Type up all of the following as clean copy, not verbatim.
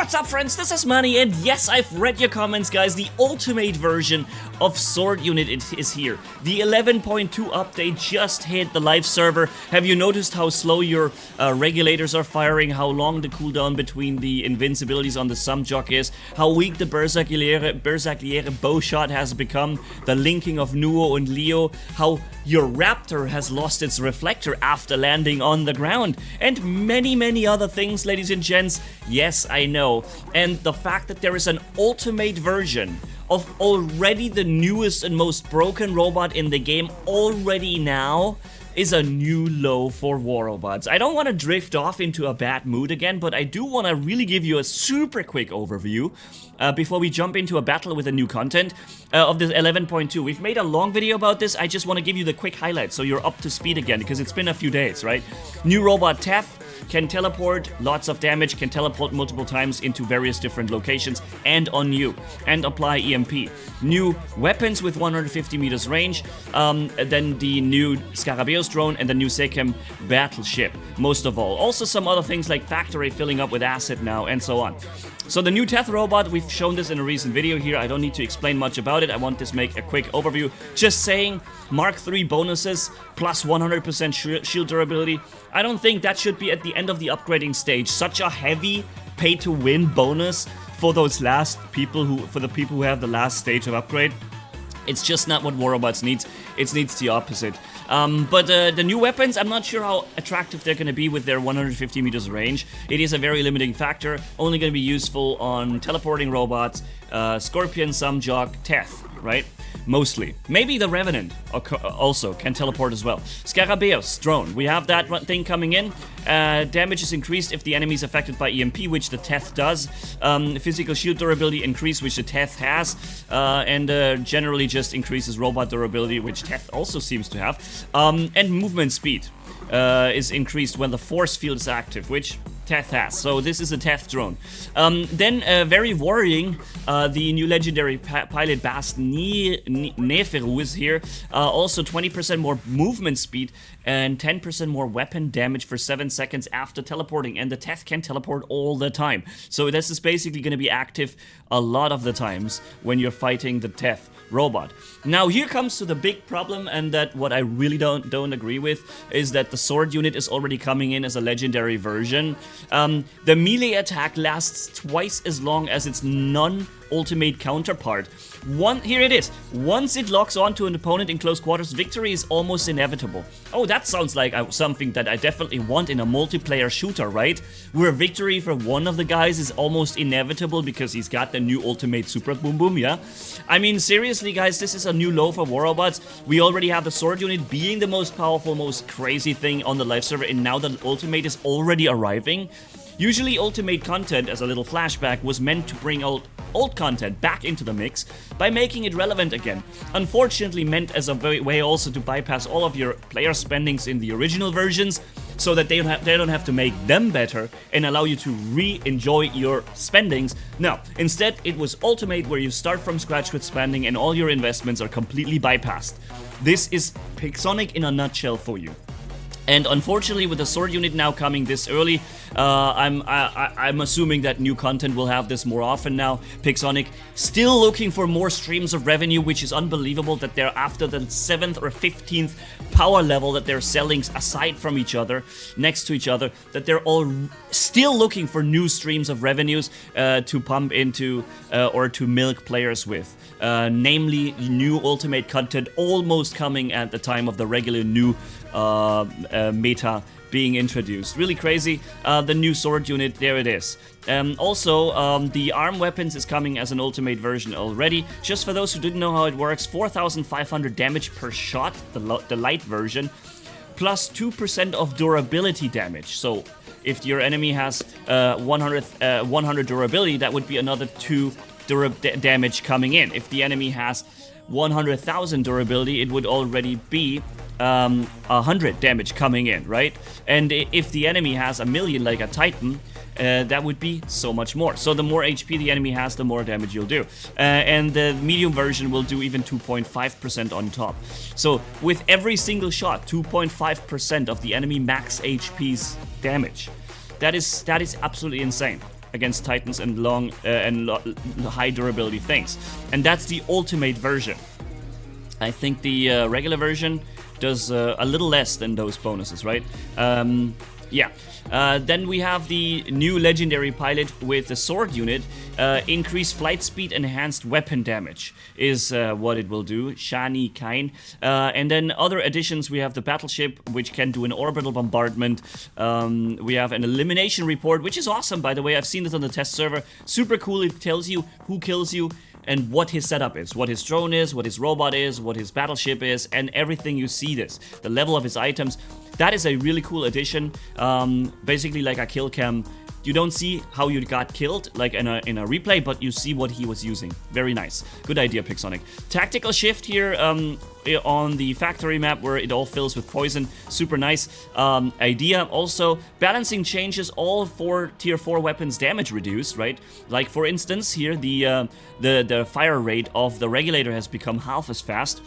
What's up, friends? This is Manni, and yes, I've read your comments, guys. The ultimate version of Sword Unit is here. The 11.2 update just hit the live server. Have you noticed how slow your regulators are firing, how long the cooldown between the invincibilities on the Samjok is, how weak the Berserkliere bow shot has become, the linking of Nuo and Leo, how your Raptor has lost its reflector after landing on the ground, and many other things, ladies and gents. Yes, I know. And the fact that there is an ultimate version of already the newest and most broken robot in the game already now is a new low for war robots. I don't want to drift off into a bad mood again, but I do want to really give you a super quick overview before we jump into a battle with the new content of this 11.2. We've made a long video about this. I just want to give you the quick highlights so you're up to speed again, because it's been a few days, right? New robot Teth can teleport, lots of damage, can teleport multiple times into various different locations and on you, and apply EMP. New weapons with 150 meters range, then the new Scarabeus drone and the new Sekem battleship, most of all. Also some other things like factory filling up with acid now, and so on. So the new Teth robot, we've shown this in a recent video here. I don't need to explain much about it. I want to make a quick overview. Just saying, Mark III bonuses plus 100% shield durability. I don't think that should be at the end of the upgrading stage. Such a heavy pay-to-win bonus for those last people for the people who have the last stage of upgrade. It's just not what War Robots needs. It needs the opposite. But the new weapons, I'm not sure how attractive they're going to be with their 150 meters range. It is a very limiting factor. Only going to be useful on teleporting robots, Scorpion, Samjok, Teth, right? Mostly. Maybe the Revenant also can teleport as well. Scarabeus drone. We have that thing coming in. Damage is increased if the enemy is affected by EMP, which the Teth does. Physical shield durability increase, which the Teth has. And generally just increases robot durability, which Teth also seems to have. And movement speed is increased when the force field is active, which Teth has. So this is a Teth drone. Then very worrying, the new legendary pilot Bast Neferu is here. Also 20% more movement speed and 10% more weapon damage for 7 seconds after teleporting. And the Teth can teleport all the time. So this is basically going to be active a lot of the times when you're fighting the Teth robot. Now here comes to the big problem, and that what I really don't agree with is that the sword unit is already coming in as a legendary version. The melee attack lasts twice as long as its non-ultimate counterpart. Here it is. Once it locks onto an opponent in close quarters, victory is almost inevitable. Oh, that sounds like something that I definitely want in a multiplayer shooter, right? Where victory for one of the guys is almost inevitable because he's got the new ultimate super boom boom, yeah? I mean, seriously, guys, this is a new low for War Robots. We already have the sword unit being the most powerful, most crazy thing on the live server, and now the ultimate is already arriving. Usually ultimate content, as a little flashback, was meant to bring old content back into the mix by making it relevant again. Unfortunately meant as a way also to bypass all of your player spendings in the original versions, so that they don't have to make them better and allow you to re-enjoy your spendings. No, instead it was ultimate, where you start from scratch with spending and all your investments are completely bypassed. This is Pixonic in a nutshell for you. And unfortunately, with the sword unit now coming this early, I'm assuming that new content will have this more often now. Pixonic still looking for more streams of revenue, which is unbelievable that they're after the 7th or 15th power level that they're selling aside from each other, next to each other, that they're all still looking for new streams of revenues to pump into or to milk players with. Namely, new ultimate content almost coming at the time of the regular new meta being introduced. Really crazy. The new sword unit, there it is. Also, the arm weapons is coming as an ultimate version already. Just for those who didn't know how it works, 4,500 damage per shot, the light version, plus 2% of durability damage. So if your enemy has 100 durability, that would be another 2 damage coming in. If the enemy has 100,000 durability, it would already be 100 damage coming in, right? And if the enemy has 1,000,000 like a Titan, that would be so much more. So the more HP the enemy has, the more damage you'll do. And the medium version will do even 2.5% on top. So with every single shot, 2.5% of the enemy max HP's damage. That is absolutely insane. against Titans and high durability things. And that's the ultimate version. I think the regular version does a little less than those bonuses, right? Yeah. Then we have the new legendary pilot with the sword unit. Increased flight speed, enhanced weapon damage is what it will do. Shani Kain. And then other additions, we have the battleship, which can do an orbital bombardment. We have an elimination report, which is awesome, by the way. I've seen this on the test server. Super cool. It tells you who kills you and what his setup is, what his drone is, what his robot is, what his battleship is, and everything. You see this, the level of his items. That is a really cool addition. Basically like a kill cam. You don't see how you got killed, like in a replay, but you see what he was using. Very nice. Good idea, Pixonic. Tactical shift here on the factory map where it all fills with poison. Super nice idea. Also, balancing changes all 4 tier 4 weapons damage reduced, right? Like for instance here, the fire rate of the regulator has become half as fast.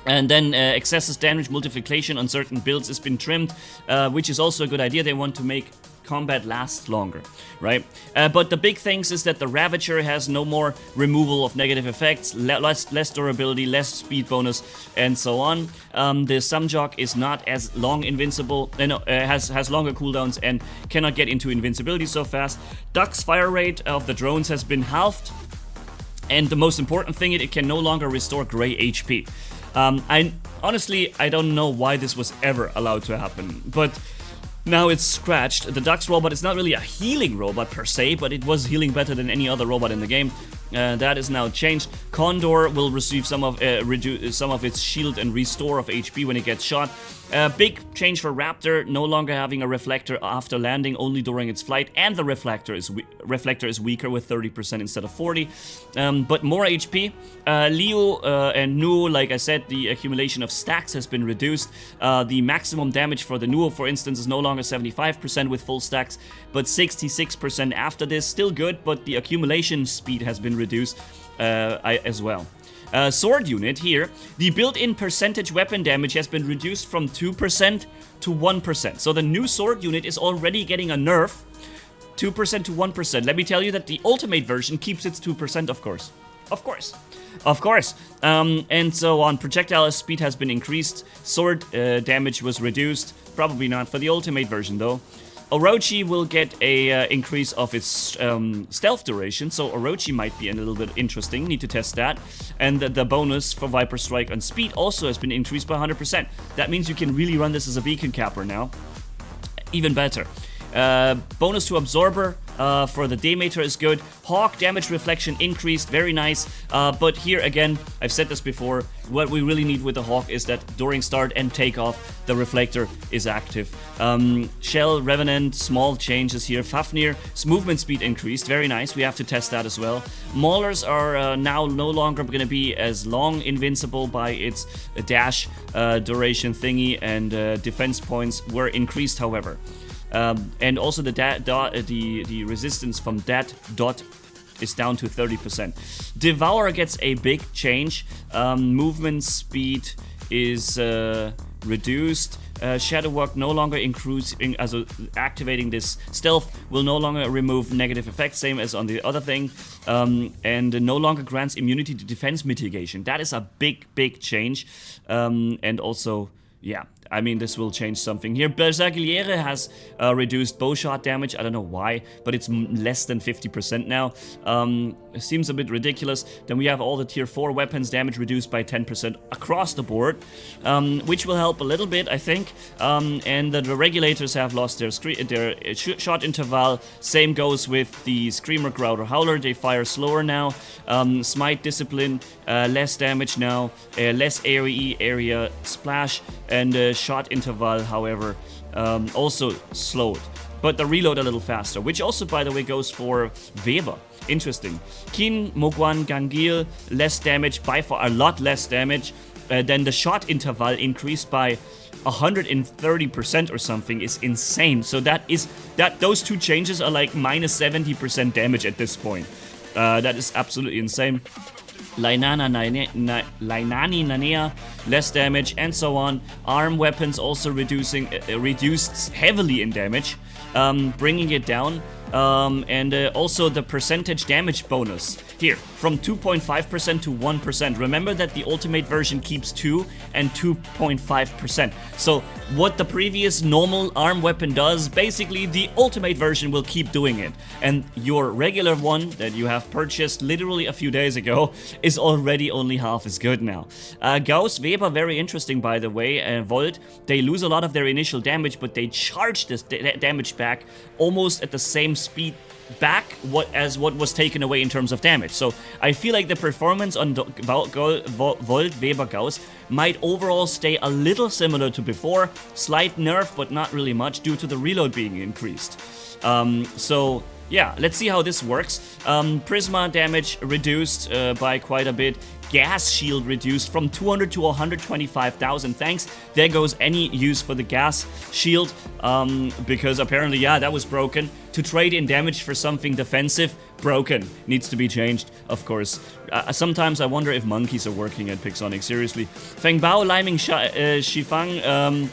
And then excessive damage multiplication on certain builds has been trimmed, which is also a good idea. They want to make combat lasts longer, right? But the big things is that the Ravager has no more removal of negative effects, less durability, less speed bonus, and so on. The Samjok is not as long invincible, has longer cooldowns and cannot get into invincibility so fast. Duck's fire rate of the drones has been halved, and the most important thing, it can no longer restore gray HP. Honestly, I don't know why this was ever allowed to happen, but now it's scratched. The Duck's robot is not really a healing robot per se, but it was healing better than any other robot in the game. That is now changed. Condor will receive some of its shield and restore of HP when it gets shot. Big change for Raptor, no longer having a reflector after landing, only during its flight, and the reflector is weaker with 30% instead of 40, but more HP. Leo and Nuo, like I said, the accumulation of stacks has been reduced. The maximum damage for the Nuo, for instance, is no longer 75% with full stacks, but 66% after this. Still good, but the accumulation speed has been reduced as well. Sword unit here, the built-in percentage weapon damage has been reduced from 2% to 1%. So the new sword unit is already getting a nerf, 2% to 1%. Let me tell you that the ultimate version keeps its 2%, of course. Of course. And so on. Projectile speed has been increased. Sword damage was reduced. Probably not for the ultimate version, though. Orochi will get a increase of its stealth duration, so Orochi might be a little bit interesting. Need to test that. And the bonus for Viper Strike on speed also has been increased by 100%. That means you can really run this as a beacon capper now. Even better. Bonus to Absorber for the Demeter is good. Hawk damage reflection increased, very nice. But here again, I've said this before, what we really need with the Hawk is that during start and takeoff, the reflector is active. Shell, Revenant, small changes here. Fafnir's movement speed increased, very nice. We have to test that as well. Maulers are now no longer going to be as long invincible by its dash duration thingy, and defense points were increased, however. And also the resistance from that dot is down to 30%. Devour gets a big change. Movement speed is reduced. Shadow Walk no longer activating this stealth will no longer remove negative effects, same as on the other thing, and no longer grants immunity to defense mitigation. That is a big change, and also, yeah, I mean, this will change something here. Bersagliere has reduced bowshot damage. I don't know why, but it's less than 50% now. It seems a bit ridiculous. Then we have all the tier 4 weapons damage reduced by 10% across the board, which will help a little bit, I think. And the regulators have lost their shot interval. Same goes with the Screamer, Growler, Howler. They fire slower now. Smite Discipline, less damage now, less AoE area splash, and shot interval, however, also slowed, but the reload a little faster, which also, by the way, goes for Weber. Interesting. Kin, Mogwan, Gangil, less damage, by far a lot less damage. Then the shot interval increased by 130% or something is insane. So those two changes are like minus 70% damage at this point. That is absolutely insane. Lainani Nanea, less damage, and so on. Arm weapons also reduced heavily in damage, bringing it down. and also the percentage damage bonus here from 2.5% to 1%. Remember that the ultimate version keeps 2 and 2.5%. So what the previous normal arm weapon does, basically the ultimate version will keep doing it. And your regular one that you have purchased literally a few days ago is already only half as good now. Gauss, Weber, very interesting by the way. Volt, they lose a lot of their initial damage, but they charge this damage back almost at the same speed back as what was taken away in terms of damage. So I feel like the performance on Volt, Weber, Gauss might overall stay a little similar to before. Slight nerf, but not really much due to the reload being increased. So yeah, let's see how this works. Prisma damage reduced by quite a bit. Gas shield reduced from 200 to 125,000. Thanks. There goes any use for the gas shield, because apparently, yeah, that was broken. To trade in damage for something defensive, broken. Needs to be changed, of course. Sometimes I wonder if monkeys are working at Pixonic, seriously. Feng Bao, Liming Shifang,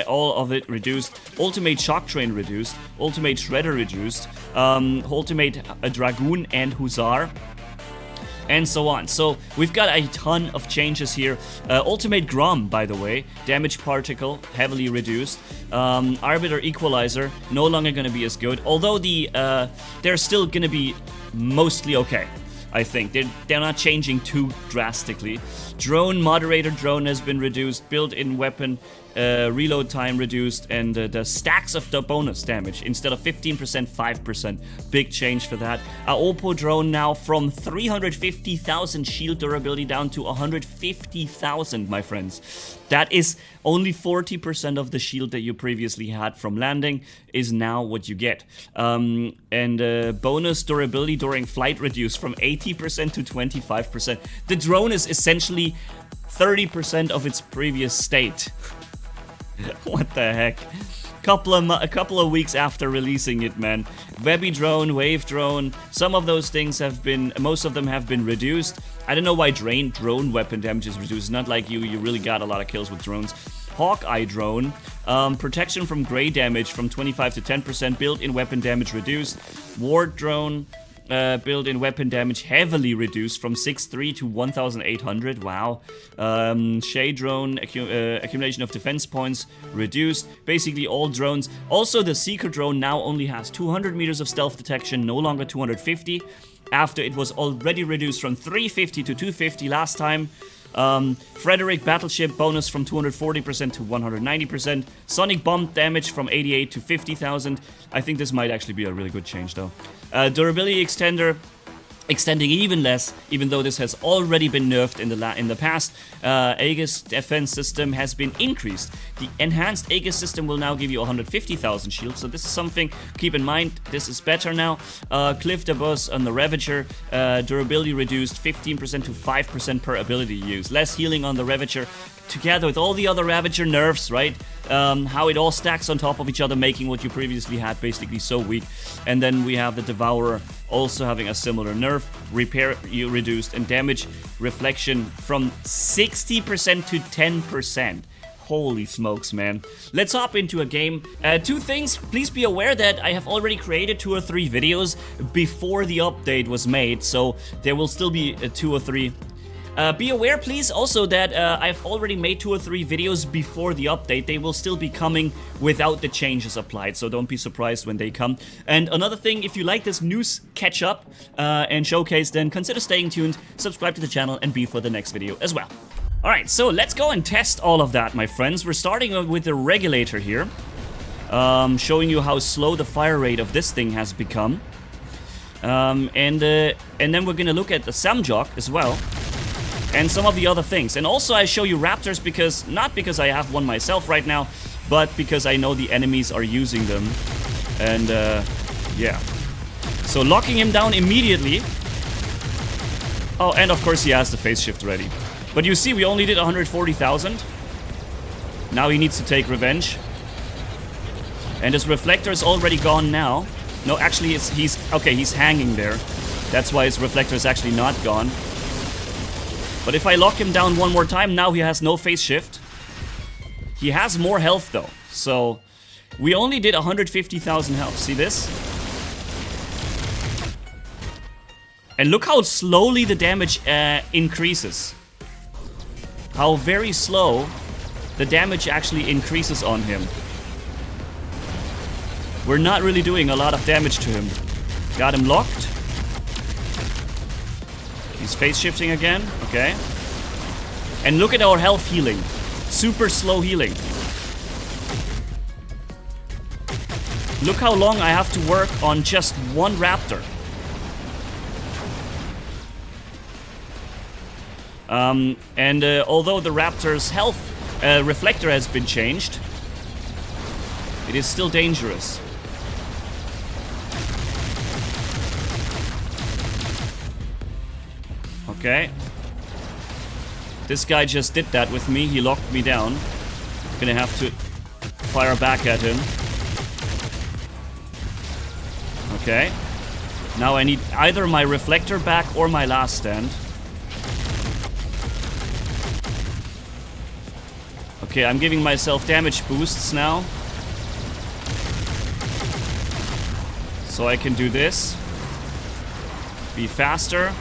all of it reduced. Ultimate Shock Train reduced. Ultimate Shredder reduced. Ultimate Dragoon and Hussar. And so on. So we've got a ton of changes here. Ultimate Grom, by the way. Damage Particle, heavily reduced. Arbiter Equalizer, no longer going to be as good. Although they're still going to be mostly okay. I think. They're not changing too drastically. Drone, Moderator Drone has been reduced. Built-in weapon, reload time reduced. And the stacks of the bonus damage. Instead of 15%, 5%. Big change for that. Oppo Drone now from 350,000 shield durability down to 150,000, my friends. That is only 40% of the shield that you previously had from landing is now what you get. And bonus durability during flight reduced from 80% to 25%. The drone is essentially 30% of its previous state. What the heck? A couple of weeks after releasing it, man. Webby Drone, Wave Drone, some of those things most of them have been reduced. I don't know why drone weapon damage is reduced. It's not like you really got a lot of kills with drones. Hawkeye Drone, protection from gray damage from 25 to 10%, built-in weapon damage reduced. Ward Drone, built-in weapon damage heavily reduced from 6.3 to 1,800. Wow. Shade Drone, accumulation of defense points reduced. Basically all drones. Also, the Seeker Drone now only has 200 meters of stealth detection, no longer 250. After it was already reduced from 350 to 250 last time. Frederick Battleship bonus from 240% to 190%. Sonic Bomb damage from 88 to 50,000. I think this might actually be a really good change though. Durability extender extending even less, even though this has already been nerfed in the past. Aegis defense system has been increased. The enhanced Aegis system will now give you 150,000 shields, so this is something, keep in mind, this is better now. Cliff the Boss on the Ravager, durability reduced 15% to 5% per ability use. Less healing on the Ravager, together with all the other Ravager nerfs, right? How it all stacks on top of each other, making what you previously had basically so weak. And then we have the Devourer also having a similar nerf. Repair you reduced, and damage reflection from 60% to 10%. Holy smokes, man. Let's hop into a game. Two things. Please be aware that I have already created 2 or 3 videos before the update was made, so there will still be 2 or 3. Be aware, please, also that I've already made 2 or 3 videos before the update. They will still be coming without the changes applied, so don't be surprised when they come. And another thing, if you like this news catch-up and showcase, then consider staying tuned, subscribe to the channel, and be for the next video as well. Alright, so let's go and test all of that, my friends. We're starting with the regulator here, showing you how slow the fire rate of this thing has become. And then we're gonna look at the Samjok as well. And some of the other things. And also I show you raptors because, not because I have one myself right now, but because I know the enemies are using them. And yeah. So locking him down immediately. Oh, and of course he has the phase shift ready. But you see, we only did 140,000. Now he needs to take revenge. And his reflector is already gone now. No, actually he's hanging there. That's why his reflector is actually not gone. But if I lock him down one more time, now he has no phase shift. He has more health though, so we only did 150,000 health. See this? And look how slowly the damage increases. How very slow the damage actually increases on him. We're not really doing a lot of damage to him. Got him locked. He's phase shifting again. Okay. And look at our health healing. Super slow healing. Look how long I have to work on just one raptor. Although the raptor's health reflector has been changed, it is still dangerous. Okay. This guy just did that with me. He locked me down. Gonna have to fire back at him. Okay. Now I need either my reflector back or my last stand. Okay, I'm giving myself damage boosts now. So I can do this. Be faster.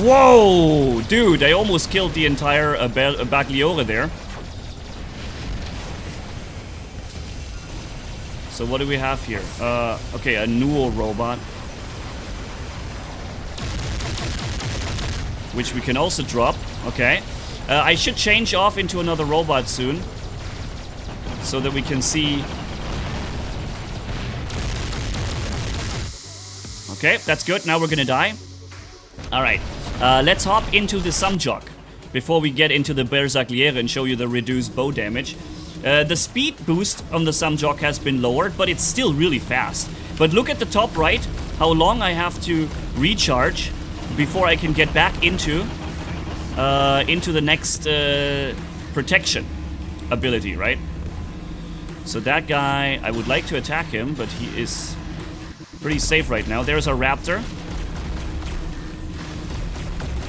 Whoa! Dude, I almost killed the entire Bagliore there. So what do we have here? Okay, a Nuo robot. Which we can also drop. Okay. I should change off into another robot soon. So that we can see... Okay, that's good. Now we're gonna die. Alright. Let's hop into the Samjok before we get into the Bersagliere and show you the reduced bow damage. The speed boost on the Samjok has been lowered, but it's still really fast. But look at the top right, how long I have to recharge before I can get back into the next protection ability, right? So that guy, I would like to attack him, but he is pretty safe right now. There's a raptor.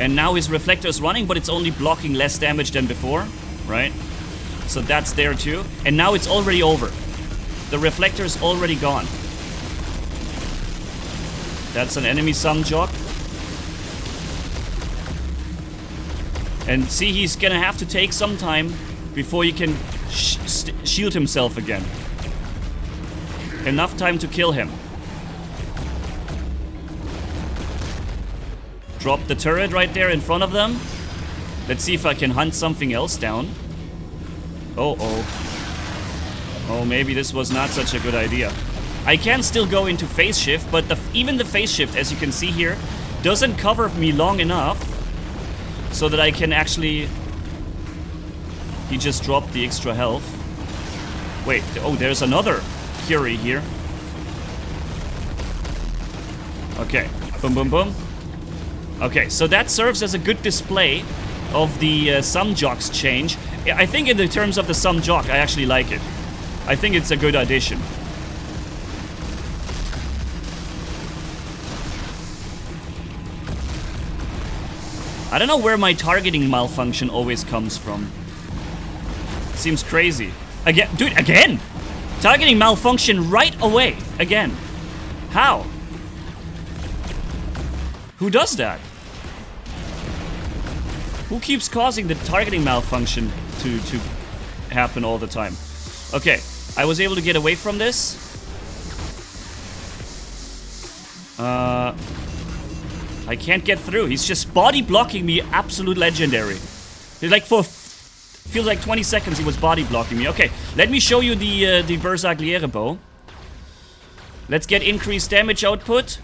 And now his reflector is running, but it's only blocking less damage than before, right? So that's there too. And now it's already over. The reflector is already gone. That's an enemy Samjok. And see, he's gonna have to take some time before he can shield himself again. Enough time to kill him. Drop the turret right there in front of them. Let's see if I can hunt something else down. Oh, maybe this was not such a good idea. I can still go into phase shift, but even the phase shift, as you can see here, doesn't cover me long enough so that I can actually... He just dropped the extra health. Wait, oh, there's another Curie here. Okay, boom, boom, boom. Okay, so that serves as a good display of the Samjok's change. I think in the terms of the Samjok, I actually like it. I think it's a good addition. I don't know where my targeting malfunction always comes from. It seems crazy. Again, dude, again! Targeting malfunction right away, again. How? Who does that? Who keeps causing the targeting malfunction to happen all the time? Okay, I was able to get away from this. I can't get through. He's just body blocking me. Absolute legendary. He's like feels like 20 seconds he was body blocking me. Okay, let me show you the Bersagliere bow. Let's get increased damage output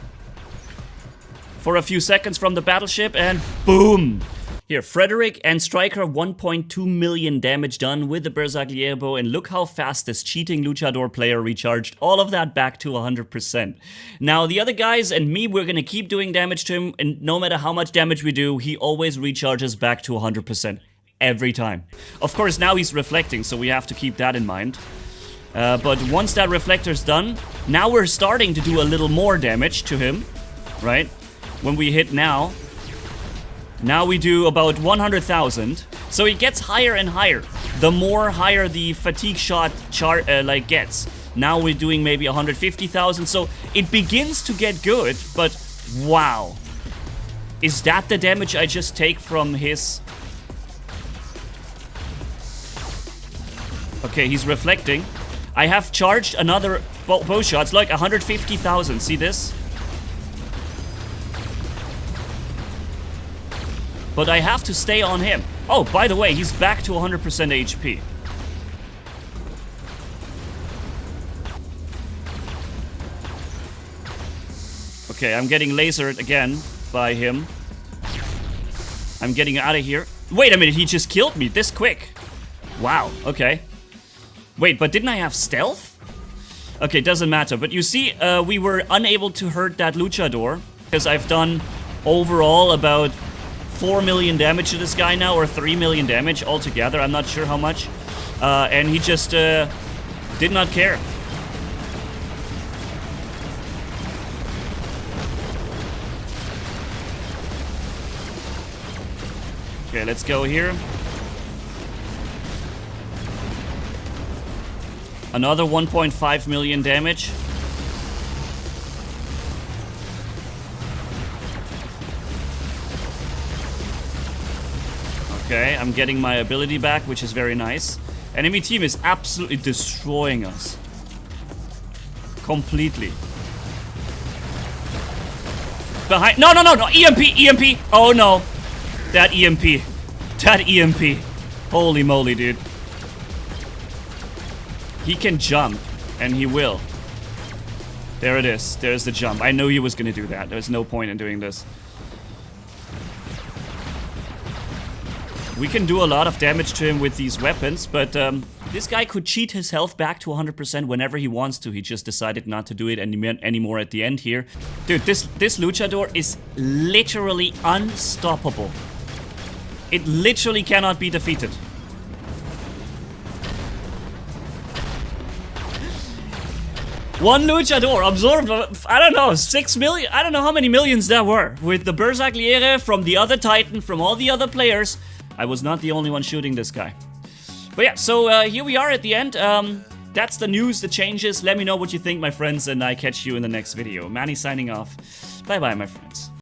for a few seconds from the battleship, and boom! Here, Frederick and Striker, 1.2 million damage done with the Bersagliere bow, and look how fast this cheating luchador player recharged all of that back to 100%. Now, the other guys and me, we're gonna keep doing damage to him, and no matter how much damage we do, he always recharges back to 100%. Every time. Of course, now he's reflecting, so we have to keep that in mind. But once that reflector's done, now we're starting to do a little more damage to him, right? When we hit now we do about 100,000. So it gets higher and higher. The more higher the fatigue shot gets. Now we're doing maybe 150,000. So it begins to get good, but wow. Is that the damage I just take from his... Okay, he's reflecting. I have charged another bow shots, like 150,000. See this? But I have to stay on him. Oh, by the way, he's back to 100% HP. Okay, I'm getting lasered again by him. I'm getting out of here. Wait a minute, he just killed me this quick. Wow, okay. Wait, but didn't I have stealth? Okay, doesn't matter. But you see, we were unable to hurt that luchador because I've done overall about 4 million damage to this guy now, or 3 million damage altogether. I'm not sure how much. And he just did not care. Okay, let's go here. Another 1.5 million damage. Okay, I'm getting my ability back, which is very nice. Enemy team is absolutely destroying us. Completely. Behind. No, no, no, no. EMP, EMP. Oh, no. That EMP. That EMP. Holy moly, dude. He can jump, and he will. There it is. There's the jump. I knew he was going to do that. There's no point in doing this. We can do a lot of damage to him with these weapons, but this guy could cheat his health back to 100% whenever he wants to. He just decided not to do it anymore at the end here. Dude, this luchador is literally unstoppable. It literally cannot be defeated. One luchador absorbed, I don't know, 6 million, I don't know how many millions there were. With the Berserkliere from the other Titan, from all the other players, I was not the only one shooting this guy. But yeah, so here we are at the end. That's the news, the changes. Let me know what you think, my friends, and I catch you in the next video. Manni signing off. Bye-bye, my friends.